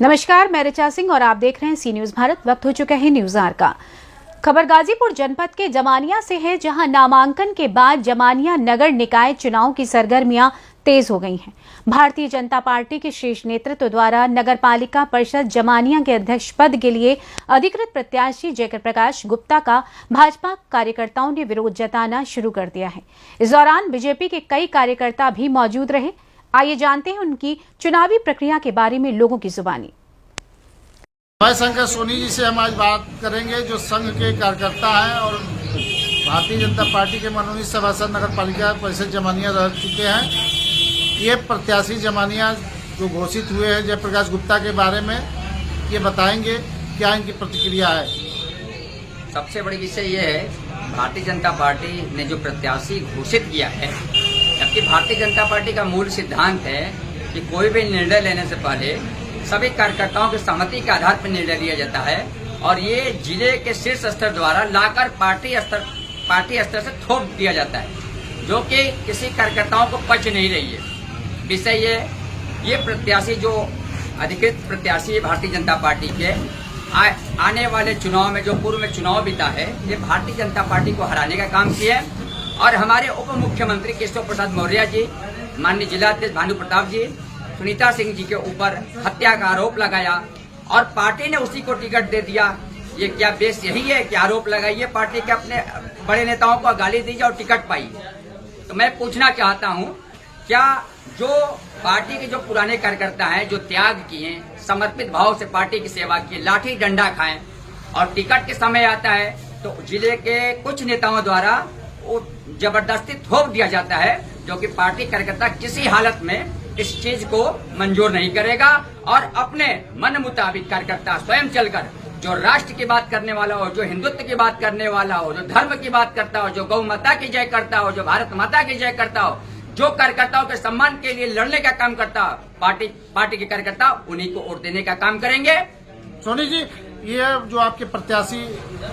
नमस्कार, मैं ऋचा सिंह और आप देख रहे हैं सी न्यूज भारत। वक्त हो चुका है न्यूज आवर का। खबर गाजीपुर जनपद के जमानिया से है, जहां नामांकन के बाद जमानिया नगर निकाय चुनाव की सरगर्मियां तेज हो गई हैं। भारतीय जनता पार्टी के शीर्ष नेतृत्व द्वारा नगर पालिका परिषद जमानिया के अध्यक्ष पद के लिए अधिकृत प्रत्याशी जयकर प्रकाश गुप्ता का भाजपा कार्यकर्ताओं ने विरोध जताना शुरू कर दिया है। इस दौरान बीजेपी के कई कार्यकर्ता भी मौजूद रहे। आइए जानते हैं उनकी चुनावी प्रक्रिया के बारे में लोगों की जुबानी। मैं शंकर सोनी जी से हम आज बात करेंगे, जो संघ के कार्यकर्ता हैं और भारतीय जनता पार्टी के मनोनीत सभासद नगर पालिका परिषद जमानिया रह चुके हैं। ये प्रत्याशी जमानिया जो घोषित हुए हैं जयप्रकाश गुप्ता के बारे में ये बताएंगे, क्या इनकी प्रतिक्रिया है। सबसे बड़ी विषय ये है, भारतीय जनता पार्टी ने जो प्रत्याशी घोषित किया है, जबकि भारतीय जनता पार्टी का मूल सिद्धांत है कि कोई भी निर्णय लेने से पहले सभी कार्यकर्ताओं की सहमति के आधार पर निर्णय लिया जाता है और ये जिले के शीर्ष स्तर द्वारा लाकर पार्टी स्तर से थोप दिया जाता है, जो कि किसी कार्यकर्ताओं को पच नहीं रही है। विषय ये प्रत्याशी जो अधिकृत प्रत्याशी है भारतीय जनता पार्टी के, आने वाले चुनाव में जो पूर्व में चुनाव बीता है, ये भारतीय जनता पार्टी को हराने का काम किया है और हमारे उप मुख्यमंत्री केशव प्रसाद मौर्य जी, माननीय जिलाध्यक्ष भानु प्रताप जी, सुनीता सिंह जी के ऊपर हत्या का आरोप लगाया और पार्टी ने उसी को टिकट दे दिया। ये क्या बेस यही है कि आरोप लगाइए, पार्टी के अपने बड़े नेताओं को गाली दीजिए और टिकट पाइए। तो मैं पूछना चाहता हूं, क्या जो पार्टी के जो पुराने कार्यकर्ता हैं, जो त्याग किए, समर्पित भाव से पार्टी की सेवा की, लाठी डंडा खाएं और टिकट के समय आता है तो जिले के कुछ नेताओं द्वारा वो जबरदस्ती थोप दिया जाता है, जो कि पार्टी कार्यकर्ता किसी हालत में इस चीज को मंजूर नहीं करेगा और अपने मन मुताबिक कार्यकर्ता स्वयं चलकर जो राष्ट्र की बात करने वाला हो, जो हिंदुत्व की बात करने वाला हो, जो धर्म की बात करता हो, जो गौ माता की जय करता हो, जो भारत माता की जय करता हो, जो कार्यकर्ताओं के सम्मान के लिए लड़ने का काम करता हो, पार्टी के कार्यकर्ता उन्हीं को वोट देने का काम करेंगे। सोनी जी, ये जो आपके प्रत्याशी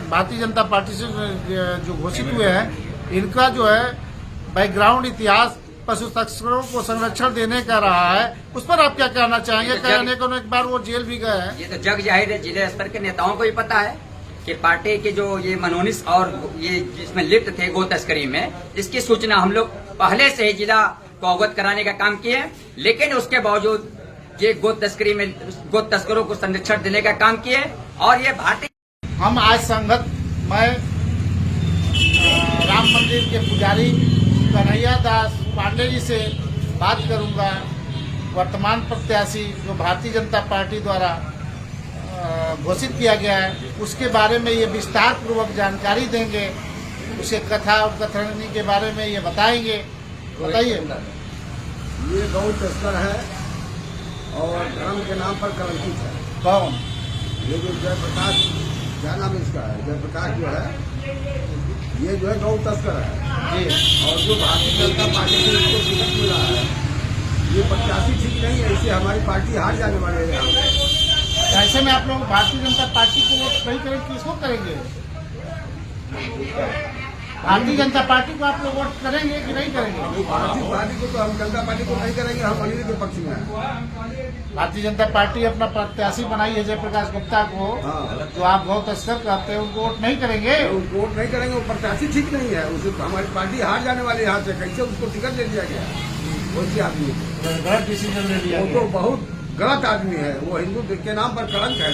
भारतीय जनता पार्टी से जो घोषित हुए हैं, इनका जो है बैकग्राउंड इतिहास पशु तस्करों को संरक्षण देने का रहा है, उस पर आप क्या कहना चाहेंगे। कहने को एक बार वो जेल भी गए हैं। ये तो जग जाहिर है, जिले स्तर के नेताओं को भी पता है कि पार्टी के जो ये मनोनीत और ये जिसमें लिप्त थे गो तस्करी में, इसकी सूचना हम लोग पहले से ही जिला को अवगत कराने का काम किए, लेकिन उसके बावजूद ये गो तस्करी में गो तस्करों को संरक्षण देने का काम किए और ये भारतीय। हम आज संगत मैं राम मंदिर के पुजारी कन्हैया दास पांडे जी से बात करूंगा। वर्तमान प्रत्याशी जो भारतीय जनता पार्टी द्वारा घोषित किया गया है, उसके बारे में ये विस्तार पूर्वक जानकारी देंगे, उसे कथा और कथनी के बारे में ये बताएंगे। बताइए। ये गौ तस्कर है और धर्म के नाम पर कलंकित है। कौन? ये जो जयप्रकाश, क्या नाम इसका है, जयप्रकाश जो है, ये जो है गौ तस्कर है और जो भारतीय जनता पार्टी से इसको टिकट मिला है, ये प्रत्याशी ठीक नहीं है, इससे हमारी पार्टी हार जाने वाले है। ऐसे में आप लोग भारतीय जनता पार्टी को वोट नहीं करेंगे, किसको करेंगे? भारतीय जनता पार्टी को आप लोग वोट करेंगे कि नहीं करेंगे? भारतीय पार्टी को तो हम जनता पार्टी को नहीं करेंगे, हम अनिल के पक्ष में हैं। भारतीय जनता पार्टी अपना प्रत्याशी बनाई है जयप्रकाश गुप्ता को, जो आप गौ तस्कर कहते हैं, उनको वोट नहीं करेंगे। उनको वोट नहीं करेंगे, वो प्रत्याशी ठीक नहीं है, उसे हमारी पार्टी हार जाने वाली यहाँ से। कैसे उसको टिकट दे दिया गया? वैसे आदमी गलत डिसीजन ले लिया। वो तो बहुत गलत आदमी है, वो हिंदू के नाम पर कलंक है।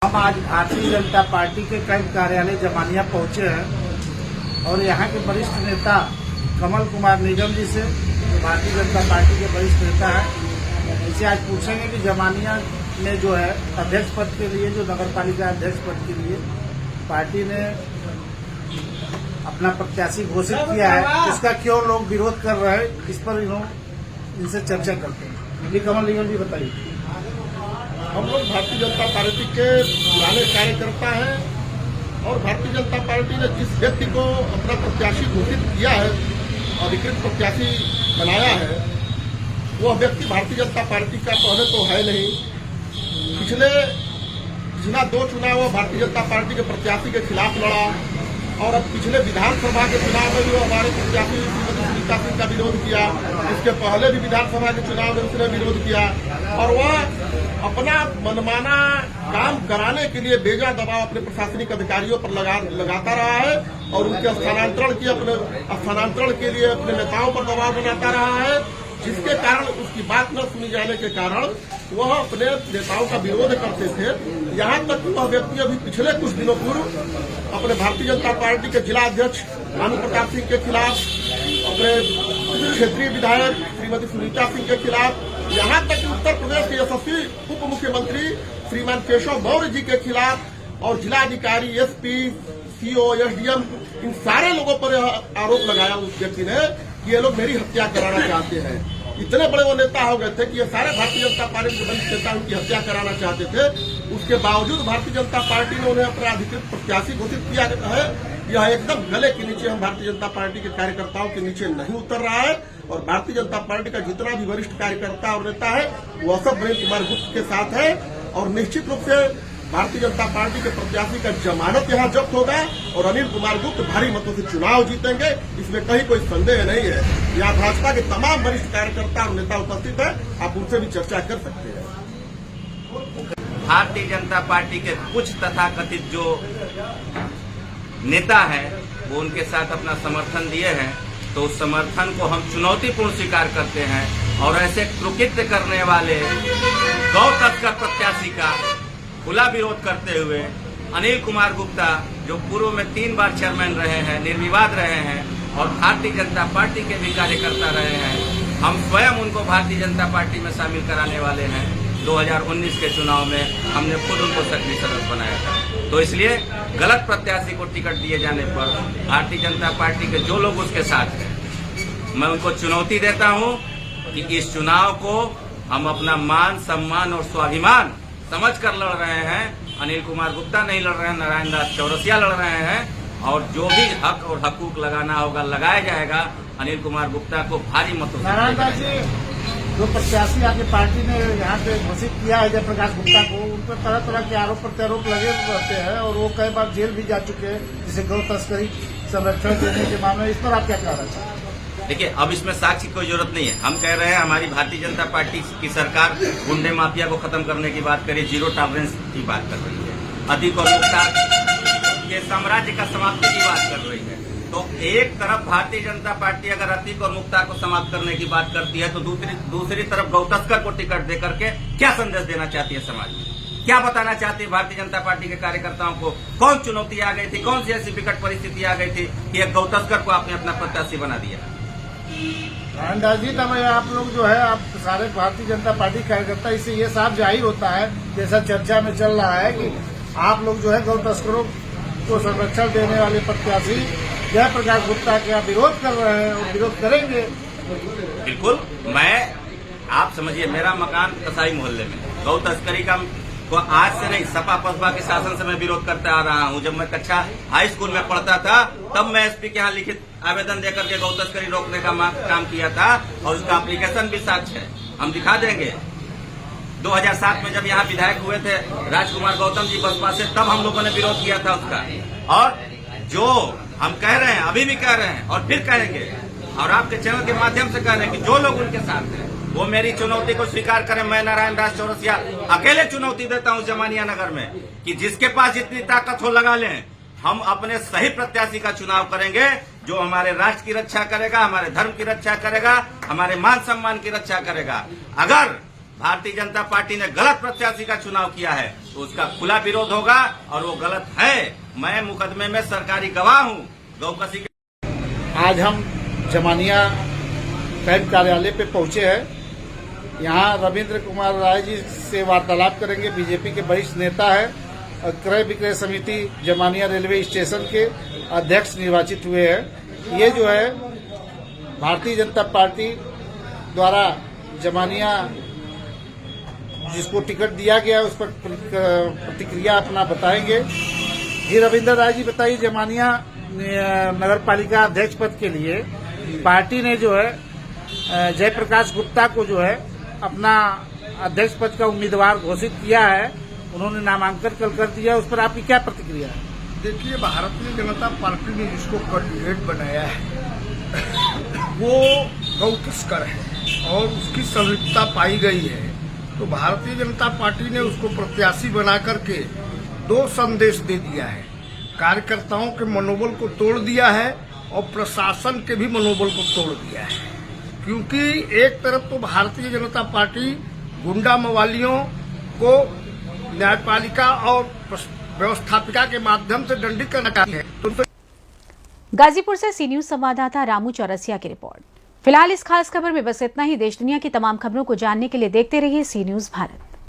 हम आज भारतीय जनता पार्टी के कैंप कार्यालय जमानिया पहुंचे हैं और यहाँ के वरिष्ठ नेता कमल कुमार निगम जी से, जो भारतीय जनता पार्टी के वरिष्ठ नेता हैं, इनसे आज पूछेंगे कि जमानिया में जो है अध्यक्ष पद के लिए, जो नगर पालिका अध्यक्ष पद के लिए पार्टी ने अपना प्रत्याशी घोषित किया है, इसका क्यों लोग विरोध कर रहे हैं, इस पर इनसे चर्चा करते हैं। जी कमल निगम जी बताइए। हम लोग भारतीय जनता पार्टी के पुराने कार्यकर्ता हैं और भारतीय जनता पार्टी ने जिस व्यक्ति को अपना प्रत्याशी घोषित किया है, अधिकृत प्रत्याशी बनाया है, वह व्यक्ति भारतीय जनता पार्टी का पहले तो है नहीं। पिछले जिला 2 चुनाव भारतीय जनता पार्टी के प्रत्याशी के खिलाफ लड़ा और अब पिछले विधानसभा के चुनाव में जो हमारे प्रत्याशी सुनीता सिंह का विरोध किया, इसके पहले भी विधानसभा के चुनाव में उसने विरोध किया और वह अपना मनमाना काम कराने के लिए बेजा दबाव अपने प्रशासनिक अधिकारियों पर लगाता रहा है और उनके स्थानांतरण के लिए अपने नेताओं पर दबाव बनाता रहा है, जिसके कारण उसकी बात न सुनी जाने के कारण वह अपने नेताओं का विरोध करते थे। यहाँ तक कि वह व्यक्ति अभी पिछले कुछ दिनों पूर्व अपने भारतीय जनता पार्टी के जिला अध्यक्ष भानु प्रताप सिंह के खिलाफ, अपने क्षेत्रीय विधायक श्रीमती सुनीता सिंह के खिलाफ, यहाँ तक कि उत्तर प्रदेश के यशस्वी उप मुख्यमंत्री श्रीमान केशव मौर्य जी के खिलाफ और जिलाधिकारी, एसपी, सीओ, एसडीएम, इन सारे लोगों पर आरोप लगाया उस व्यक्ति ने कि ये लोग मेरी हत्या कराना चाहते हैं। इतने बड़े वो नेता हो गए थे कि ये सारे भारतीय जनता पार्टी के वरिष्ठ नेता उनकी हत्या कराना चाहते थे। उसके बावजूद भारतीय जनता पार्टी ने उन्हें अपना अधिकृत प्रत्याशी घोषित किया है। यह एकदम गले के नीचे हम भारतीय जनता पार्टी के कार्यकर्ताओं के नीचे नहीं उतर रहा है और भारतीय जनता पार्टी का जितना भी वरिष्ठ कार्यकर्ता और नेता है वह सब अनिल कुमार गुप्त के साथ है और निश्चित रूप से भारतीय जनता पार्टी के प्रत्याशी का जमानत यहाँ जब्त होगा और अनिल कुमार गुप्त भारी मतों से चुनाव जीतेंगे, इसमें कहीं कोई संदेह नहीं है। यहाँ भाजपा के तमाम वरिष्ठ कार्यकर्ता और नेता उपस्थित है, आप उनसे भी चर्चा कर सकते हैं। भारतीय जनता पार्टी के कुछ तथाकथित जो नेता है वो उनके साथ अपना समर्थन दिए हैं, तो उस समर्थन को हम चुनौतीपूर्ण स्वीकार करते हैं और ऐसे कृत्य करने वाले गौ तस्कर प्रत्याशी का खुला विरोध करते हुए अनिल कुमार गुप्ता, जो पूर्व में 3 बार चेयरमैन रहे हैं, निर्विवाद रहे हैं और भारतीय जनता पार्टी के भी कार्यकर्ता रहे हैं, हम स्वयं उनको भारतीय जनता पार्टी में शामिल कराने वाले हैं। 2019 के चुनाव में हमने खुद उनको सक्रिय सदस्य बनाया था। तो इसलिए गलत प्रत्याशी को टिकट दिए जाने पर भारतीय जनता पार्टी के जो लोग उसके साथ हैं, मैं उनको चुनौती देता हूं कि इस चुनाव को हम अपना मान, सम्मान और स्वाभिमान समझ कर लड़ रहे हैं। अनिल कुमार गुप्ता नहीं लड़ रहे हैं, नारायण दास चौरसिया लड़ रहे हैं और जो भी हक और हकूक लगाना होगा लगाया जाएगा। अनिल कुमार गुप्ता को भारी मतों से नारायण दास जी, जो प्रत्याशी आपकी पार्टी ने यहाँ पे घोषित किया है जयप्रकाश गुप्ता को, उन पर तरह तरह के आरोप प्रत्यारोप लगे रहते हैं और वो कई बार जेल भी जा चुके हैं, जिसे गौ तस्करी संरक्षण देने के मामले में। इस पर आप क्या कहना चाहते हैं? देखिए, अब इसमें साक्ष्य की कोई जरूरत नहीं है। हम कह रहे हैं हमारी भारतीय जनता पार्टी की सरकार गुंडे माफिया को खत्म करने की बात करी, जीरो टॉलरेंस की बात कर रही है, अति कर्मठता के साम्राज्य का समाप्ति की बात कर रही है। तो एक तरफ भारतीय जनता पार्टी अगर अति कर्मठता को समाप्त करने की बात करती है तो दूसरी तरफ गौ तस्कर को टिकट दे करके क्या संदेश देना चाहती है समाज में? क्या बताना चाहती है भारतीय जनता पार्टी के कार्यकर्ताओं को? कौन चुनौती आ गई थी, कौन सी ऐसी विकट परिस्थिति आ गई थी कि एक गौ तस्कर को आपने अपना प्रत्याशी बना दिया? नारायण दास जी, तब आप लोग जो है, आप सारे भारतीय जनता पार्टी कार्यकर्ता, इससे ये साफ जाहिर होता है, जैसा चर्चा में चल रहा है, कि आप लोग जो है गौ तस्करों को संरक्षण देने वाले प्रत्याशी जयप्रकाश गुप्ता का विरोध कर रहे हैं और विरोध करेंगे। बिल्कुल, आप समझिए, मेरा मकान कसाई मोहल्ले में, गौ तस्करी का को आज से नहीं, सपा बसपा के शासन से मैं विरोध करता आ रहा हूं। जब मैं कक्षा हाई स्कूल में पढ़ता था तब मैं एसपी के यहाँ लिखित आवेदन देकर के गौ तस्करी रोकने का काम किया था और उसका एप्लीकेशन भी साक्ष्य है, हम दिखा देंगे। 2007 में जब यहाँ विधायक हुए थे राजकुमार गौतम जी बसपा से, तब हम लोगों ने विरोध किया था उसका। और जो हम कह रहे हैं, अभी भी कह रहे हैं और फिर कहेंगे और आपके चैनल के माध्यम से कह रहे हैं कि जो लोग उनके साथ हैं वो मेरी चुनौती को स्वीकार करें। मैं नारायण दास चौरसिया अकेले चुनौती देता हूं जमानिया नगर में कि जिसके पास जितनी ताकत हो लगा लें। हम अपने सही प्रत्याशी का चुनाव करेंगे जो हमारे राष्ट्र की रक्षा करेगा, हमारे धर्म की रक्षा करेगा, हमारे मान सम्मान की रक्षा करेगा। अगर भारतीय जनता पार्टी ने गलत प्रत्याशी का चुनाव किया है तो उसका खुला विरोध होगा और वो गलत है। मैं मुकदमे में सरकारी गवाह हूं। गौकसी आज हम जमानिया कैंप कार्यालय पे पहुंचे हैं। यहाँ रविंद्र कुमार राय जी से वार्तालाप करेंगे। बीजेपी के वरिष्ठ नेता है, क्रय विक्रय समिति जमानिया रेलवे स्टेशन के अध्यक्ष निर्वाचित हुए हैं। ये जो है भारतीय जनता पार्टी द्वारा जमानिया जिसको टिकट दिया गया उस पर प्रतिक्रिया अपना बताएंगे। जी रविंद्र राय जी, बताइए, जमानिया नगर पालिका अध्यक्ष पद के लिए पार्टी ने जो है जयप्रकाश गुप्ता को जो है अपना अध्यक्ष पद का उम्मीदवार घोषित किया है, उन्होंने नामांकन कल कर दिया, उस पर आपकी क्या प्रतिक्रिया है? देखिए, भारतीय जनता पार्टी ने जिसको कैंडिडेट बनाया है वो गौ तस्कर है और उसकी संलिप्तता पाई गई है, तो भारतीय जनता पार्टी ने उसको प्रत्याशी बना करके 2 संदेश दे दिया है। कार्यकर्ताओं के मनोबल को तोड़ दिया है और प्रशासन के भी मनोबल को तोड़ दिया है, क्योंकि एक तरफ तो भारतीय जनता पार्टी गुंडा मवालियों को न्यायपालिका और व्यवस्थापिका के माध्यम से दंडित करना चाहती है। तो गाजीपुर से सी न्यूज संवाददाता रामू चौरसिया की रिपोर्ट। फिलहाल इस खास खबर में बस इतना ही। देश दुनिया की तमाम खबरों को जानने के लिए देखते रहिए सी न्यूज भारत।